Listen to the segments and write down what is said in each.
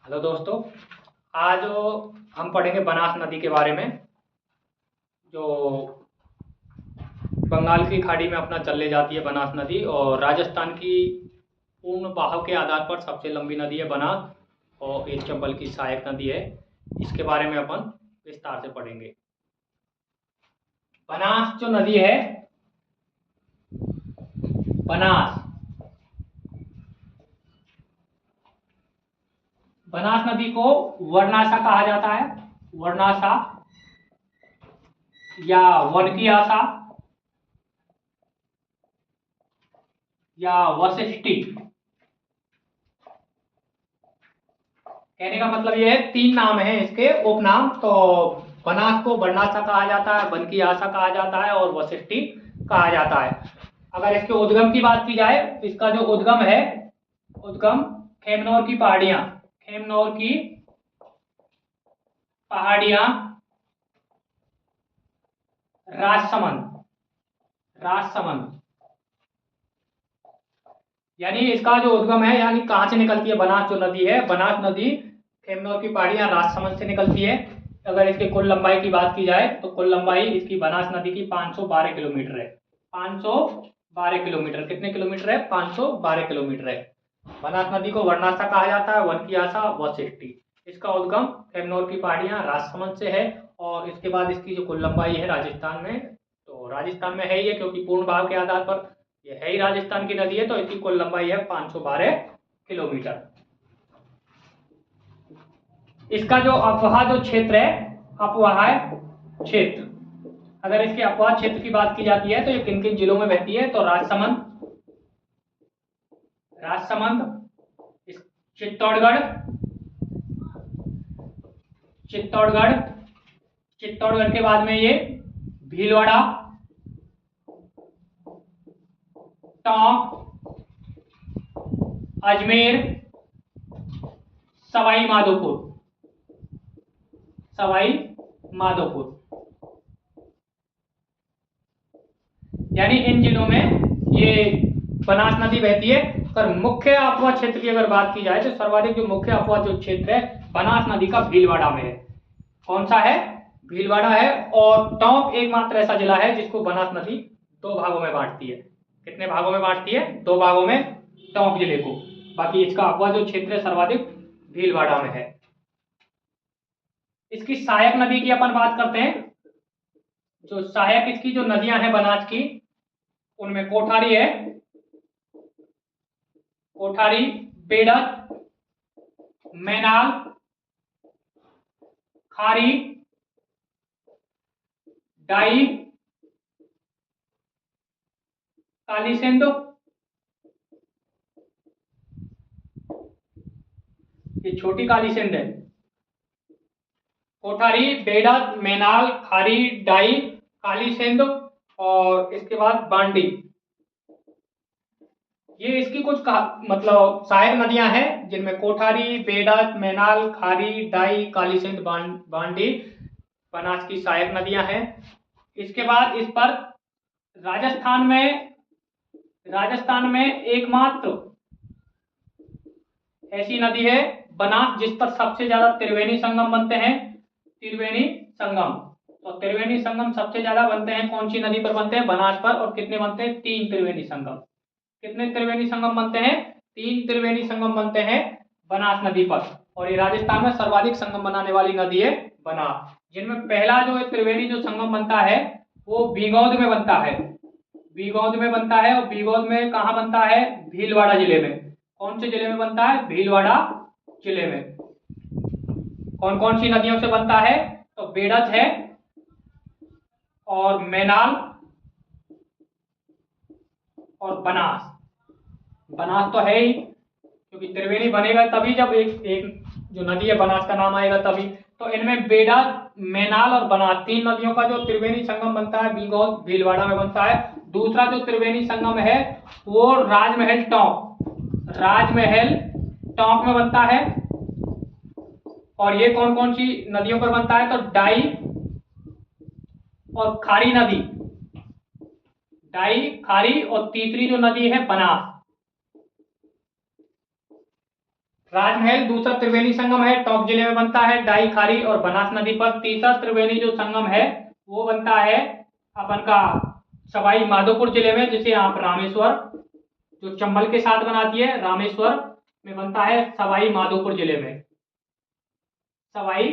Hello दोस्तों। आज हम पढ़ेंगे बनास नदी के बारे में, जो बंगाल की खाड़ी में अपना चले जाती है बनास नदी, और राजस्थान की पूर्ण बहाव के आधार पर सबसे लंबी नदी है बनास, और एक चंबल की सहायक नदी है। इसके बारे में अपन विस्तार से पढ़ेंगे। बनास जो नदी है, बनास बनास नदी को वर्णासा कहा जाता है। वर्णासा या वन की आशा या वशिष्टि। कहने का मतलब ये है, तीन नाम है इसके उपनाम। तो बनास को वर्णासा कहा जाता है, वन की आशा कहा जाता है, और वशिष्टि कहा जाता है। अगर इसके उद्गम की बात की जाए, इसका जो उद्गम है, उद्गम खेमनौर की पहाड़ियां, खेमनौर की पहाड़ियां, राजसमंद, राजसमंद, यानी इसका जो उद्गम है, यानी कहां से निकलती है बनास जो नदी है, बनास नदी खेमनौर की पहाड़ियां राजसमंद से निकलती है। अगर इसकी कुल लंबाई की बात की जाए तो कुल लंबाई इसकी बनास नदी की 512 किलोमीटर है। 512 किलोमीटर। कितने किलोमीटर है? 512 किलोमीटर है। बनास नदी को वर्णासा कहा जाता है, वन की आशा, वशिष्टि। इसका उद्गम खेमनौर की पहाड़ियां राजसमंद से है, और इसके बाद इसकी जो कुल लंबाई है राजस्थान में, तो राजस्थान में है ही है, क्योंकि पूर्ण भाव के आधार पर ये है ही राजस्थान की नदी है, तो इसकी कुल लंबाई है 512 किलोमीटर। इसका जो अफवाह जो क्षेत्र है, अफवाह क्षेत्र, अगर इसके अफवाह क्षेत्र की बात की जाती है तो ये किन किन जिलों में बहती है? तो राजसमंद, राजसमंद, चित्तौड़गढ़, चित्तौड़गढ़, चित्तौड़गढ़ के बाद में ये भीलवाड़ा, टोंक, अजमेर, सवाई माधोपुर, सवाई माधोपुर, यानी इन जिलों में ये बनास नदी बहती है। पर मुख्य अफवाह क्षेत्र की अगर बात की जाए तो सर्वाधिक जो मुख्य अफवाह जो क्षेत्र है बनास नदी का भीलवाड़ा में है। कौन सा है? भीलवाड़ा है। और टोंक एकमात्र ऐसा जिला है जिसको बनास नदी दो भागों में बांटती है। कितने भागों में बांटती है? दो भागों में टोंक जिले को। बाकी इसका अफवाह जो क्षेत्र है सर्वाधिक भीलवाड़ा में है। इसकी सहायक नदी की अपन बात करते हैं। जो सहायक इसकी जो नदियां हैं बनास की, उनमें कोठारी है, कोठारी, बेड़त, मैनाल, खारी, डाई, काली सिंध, ये छोटी काली सिंध है। कोठारी, बेड़त, मैनाल, खारी, डाई, काली सिंध, और इसके बाद बांडी। ये इसकी कुछ मतलब सहायक नदियां हैं, जिनमें कोठारी, बेड़त, मैनाल, खारी, डाई, काली सिंध, बांडी बनास की सहायक नदियां हैं। इसके बाद इस पर राजस्थान में एकमात्र ऐसी नदी है बनास जिस पर सबसे ज्यादा त्रिवेणी संगम बनते हैं। त्रिवेणी संगम, तो त्रिवेणी संगम सबसे ज्यादा बनते हैं कौन सी नदी पर बनते हैं? बनास पर। और कितने बनते हैं? 3 त्रिवेणी संगम। कितने त्रिवेणी संगम बनते हैं? 3 त्रिवेणी संगम बनते हैं बनास नदी पर। और ये राजस्थान में सर्वाधिक संगम बनाने वाली नदी है बनास। जिनमें पहला जो त्रिवेणी जो संगम बनता है वो बीगौद में बनता है। बीगौद में बनता है, और बीगौद में कहां बनता है? भीलवाड़ा जिले में। कौन से जिले में बनता है? भीलवाड़ा जिले में। कौन कौन सी नदियों से बनता है? तो बेड़त है, और मैनाल, और बनास। बनास तो है ही, क्योंकि त्रिवेणी बनेगा तभी जब एक एक जो नदी है बनास का नाम आएगा तभी। तो इनमें बेड़त, मैनाल और बनास, तीन नदियों का जो त्रिवेणी संगम बनता है बीगौद भीलवाड़ा में बनता है। दूसरा जो त्रिवेणी संगम है वो राजमहल टोंक, राजमहल टोंक में बनता है। और ये कौन कौन सी नदियों पर बनता है? तो डाई और खारी नदी, डाई, खारी, और तीसरी जो नदी है बनास। राजमहल दूसरा त्रिवेणी संगम है, टोंक जिले में बनता है, डाई, खारी और बनास नदी पर। तीसरा त्रिवेणी जो संगम है वो बनता है अपन का सवाई माधोपुर जिले में, जिसे आप रामेश्वर, जो चंबल के साथ बनाती है, रामेश्वर में बनता है, सवाई माधोपुर जिले में, सवाई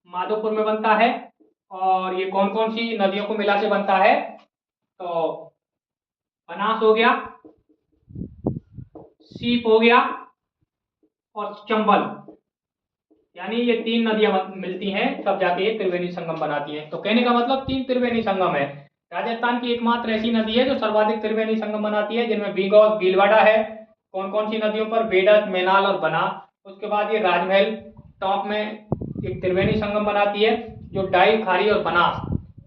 माधोपुर में बनता है। और ये कौन कौन सी नदियों को मिला के बनता है, तो बनास हो गया, सीप हो गया और चंबल, यानी ये तीन नदियां मिलती हैं तब जाके ये त्रिवेणी संगम बनाती हैं। तो कहने का मतलब तीन त्रिवेणी संगम है। राजस्थान की एकमात्र ऐसी नदी है जो सर्वाधिक त्रिवेणी संगम बनाती है, जिनमें बीगौत, भीलवाड़ा है। कौन कौन सी नदियों पर, बेडक, मेनाल और बना। उसके बाद ये राजमहल टोंक में एक त्रिवेणी संगम बनाती है, जो डाई, खारी और बनास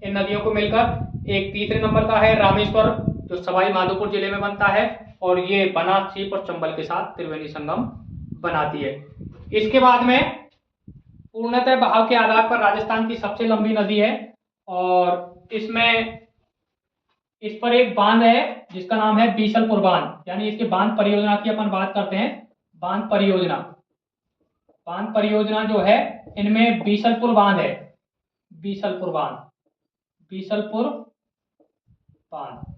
इन नदियों को मिलकर। एक तीसरे नंबर का है रामेश्वर, जो सवाई माधोपुर जिले में बनता है, और ये बनास, सीप और चंबल के साथ त्रिवेणी संगम बनाती है। इसके बाद में पूर्णतः बहाव के आधार पर राजस्थान की सबसे लंबी नदी है, और इसमें इस पर एक बांध है जिसका नाम है बीसलपुर बांध। यानी इसके बांध परियोजना की अपन बात करते हैं। बांध परियोजना, बांध परियोजना जो है, इनमें बीसलपुर बांध है, बीसलपुर बांध, बीसलपुर बांध।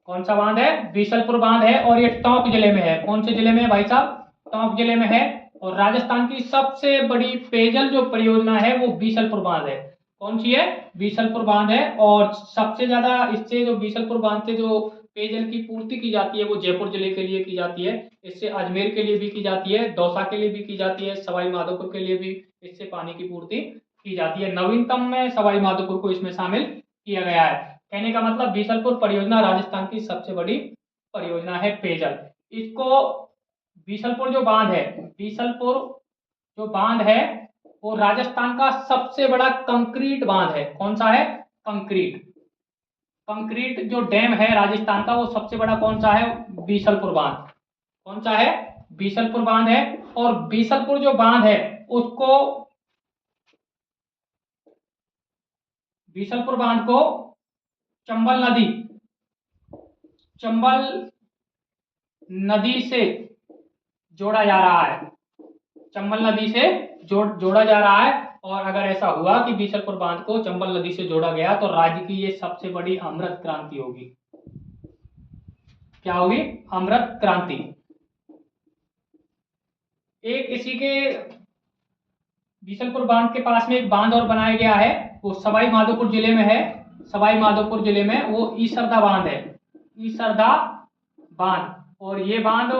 कौन सा बांध है? बीसलपुर बांध है, और ये टोंक जिले में है। कौन से जिले में है भाई साहब? टोंक जिले में है। और राजस्थान की सबसे बड़ी पेयजल जो परियोजना है वो बीसलपुर बांध है। कौन सी है? बीसलपुर बांध है। और सबसे ज्यादा इससे, जो बीसलपुर बांध से जो पेयजल की पूर्ति की जाती है वो जयपुर जिले के लिए की जाती है। इससे अजमेर के लिए भी की जाती है, दौसा के लिए भी की जाती है, सवाई माधोपुर के लिए भी इससे पानी की पूर्ति की जाती है। नवीनतम में सवाई माधोपुर को इसमें शामिल किया गया है। कहने का मतलब बीसलपुर परियोजना राजस्थान की सबसे बड़ी परियोजना है पेयजल। इसको बीसलपुर जो बांध है, बीसलपुर जो बांध है वो राजस्थान का सबसे बड़ा कंक्रीट बांध है। कौन सा है? कंक्रीट। कंक्रीट जो डैम है राजस्थान का, वो सबसे बड़ा कौन सा है? बीसलपुर बांध। कौन सा है? बीसलपुर बांध है। और बीसलपुर जो बांध है उसको, बीसलपुर बांध को चंबल नदी, चंबल नदी से जोड़ा जा रहा है, चंबल नदी से जोड़ा जा रहा है। और अगर ऐसा हुआ कि बीसलपुर बांध को चंबल नदी से जोड़ा गया तो राज्य की ये सबसे बड़ी अमृत क्रांति होगी। क्या होगी? अमृत क्रांति। एक इसी के बीसलपुर बांध के पास में एक बांध और बनाया गया है, वो सवाई माधोपुर जिले में है। सवाई माधोपुर जिले में वो ईसरदा बांध है, ईसरदा बांध। और ये बांध,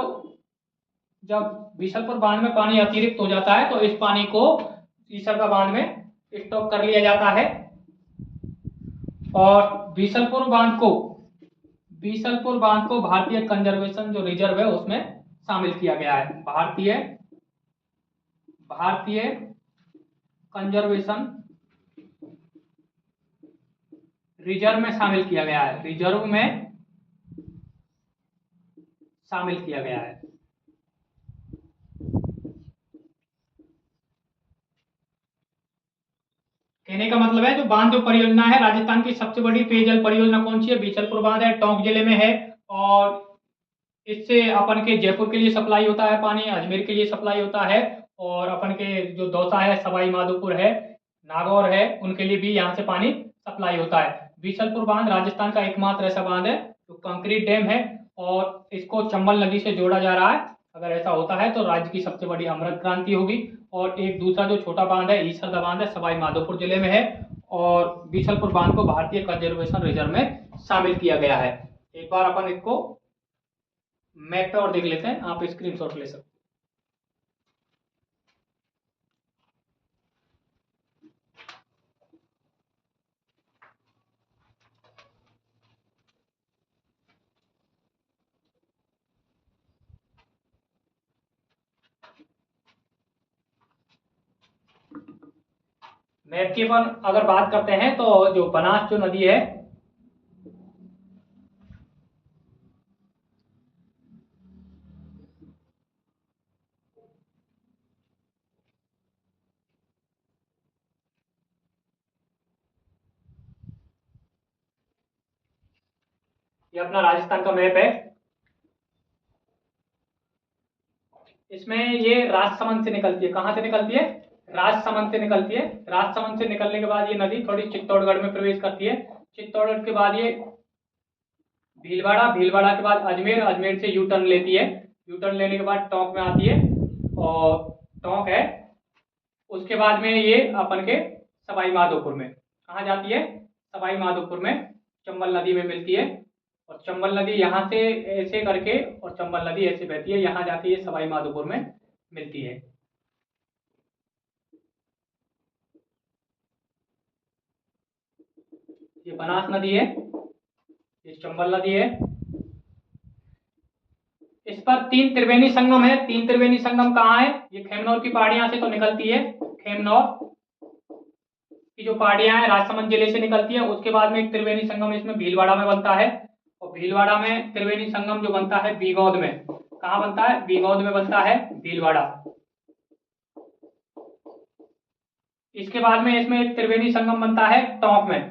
जब बीसलपुर बांध में पानी अतिरिक्त हो जाता है तो इस पानी को ईसरदा बांध में स्टॉक कर लिया जाता है। और बीसलपुर बांध को, बीसलपुर बांध को भारतीय कंजर्वेशन जो रिजर्व है उसमें शामिल किया गया है। भारतीय, भारतीय कंजर्वेशन रिजर्व में शामिल किया गया है, रिजर्व में शामिल किया गया है। कहने का मतलब है जो बांध जो परियोजना है, राजस्थान की सबसे बड़ी पेयजल परियोजना कौन सी है? बीसलपुर बांध है, टोंक जिले में है। और इससे अपन के जयपुर के लिए सप्लाई होता है पानी, अजमेर के लिए सप्लाई होता है, और अपन के जो दौसा है, सवाई माधोपुर है, नागौर है, उनके लिए भी यहाँ से पानी सप्लाई होता है। बीसलपुर बांध राजस्थान का एकमात्र ऐसा बांध है जो कंक्रीट डैम है, और इसको चंबल नदी से जोड़ा जा रहा है। अगर ऐसा होता है तो राज्य की सबसे बड़ी अमृत क्रांति होगी। और एक दूसरा जो छोटा बांध है, ईसरदा बांध है, सवाई माधोपुर जिले में है। और बीसलपुर बांध को भारतीय कंजर्वेशन रिजर्व में शामिल किया गया है। एक बार अपन इसको मैप पे और देख लेते हैं, आप स्क्रीनशॉट ले सकते हैं। मैप की अपन अगर बात करते हैं तो जो बनास जो नदी है, ये अपना राजस्थान का मैप है। इसमें ये राजसमंद से निकलती है। कहाँ से निकलती है? राजसमंद से निकलती है। राजसमंद से निकलने के बाद ये नदी थोड़ी चित्तौड़गढ़ में प्रवेश करती है। चित्तौड़गढ़ के बाद ये भीलवाड़ा, भीलवाड़ा के बाद अजमेर, अजमेर से यू टर्न लेती है। यू टर्न लेने के बाद टोंक में आती है और टोंक है। उसके बाद में ये अपन के सवाई माधोपुर में, कहाँ जाती है? सवाई माधोपुर में चंबल नदी में मिलती है। और चंबल नदी यहाँ से ऐसे करके और चंबल नदी ऐसे बहती है, यहाँ जाके ये सवाई माधोपुर में मिलती है। ये बनास नदी है, ये चंबल नदी है। इस पर 3 त्रिवेणी संगम है। 3 त्रिवेणी संगम कहाँ है? ये खेमनौर की पहाड़ियां से तो निकलती है। खेमनौर की जो पहाड़ियां हैं राजसमंद जिले से निकलती है। उसके बाद में एक त्रिवेणी संगम इसमें भीलवाड़ा में बनता है। और भीलवाड़ा में त्रिवेणी संगम जो बनता है बीगौद में, कहाँ बनता है? बीगौद में बनता है, भीलवाड़ा। इसके बाद में इसमें एक त्रिवेणी संगम बनता है टोंक में।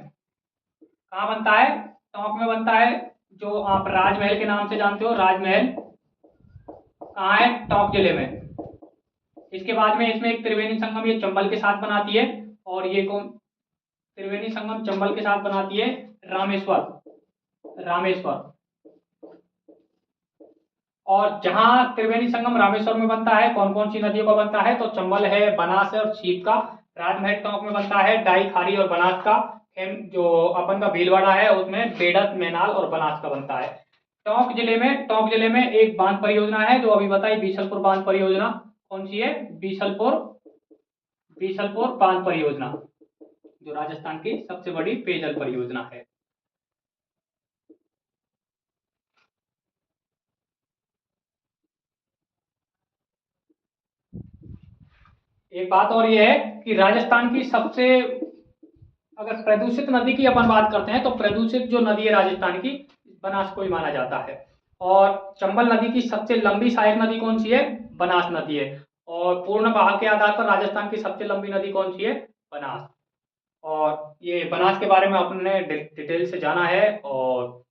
कहाँ बनता है? टोंक में बनता है, जो आप राजमहल के नाम से जानते हो। राजमहल कहाँ है? टोंक जिले में। इसके बाद में इसमें एक त्रिवेणी संगम ये चंबल के साथ बनाती है। और ये कौन त्रिवेणी संगम चंबल के साथ बनाती है? रामेश्वर, रामेश्वर। और जहां त्रिवेणी संगम रामेश्वर में बनता है, कौन कौन सी नदियों का बनता है? तो चंबल है, बनास है और सीप का। राजमहल टोंक में बनता है डाई, खारी और बनास का। जो अपन का भीलवाड़ा है उसमें बेड़त, मैनाल और बनास का बनता है। टोंक जिले में एक बांध परियोजना है जो अभी बताई, बीसलपुर बांध परियोजना। कौन सी है? बीसलपुर, बीसलपुर बांध परियोजना, जो राजस्थान की सबसे बड़ी पेयजल परियोजना है। एक बात और ये है कि राजस्थान की सबसे, अगर प्रदूषित नदी की अपन बात करते हैं तो प्रदूषित जो नदी है राजस्थान की, बनास को ही माना जाता है। और चंबल नदी की सबसे लंबी सहायक नदी कौन सी है? बनास नदी है। और पूर्ण बहाव के आधार पर राजस्थान की सबसे लंबी नदी कौन सी है? बनास। और ये बनास के बारे में आपने डिटेल से जाना है और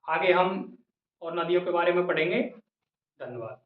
आगे हम और नदियों के बारे में पढ़ेंगे। धन्यवाद।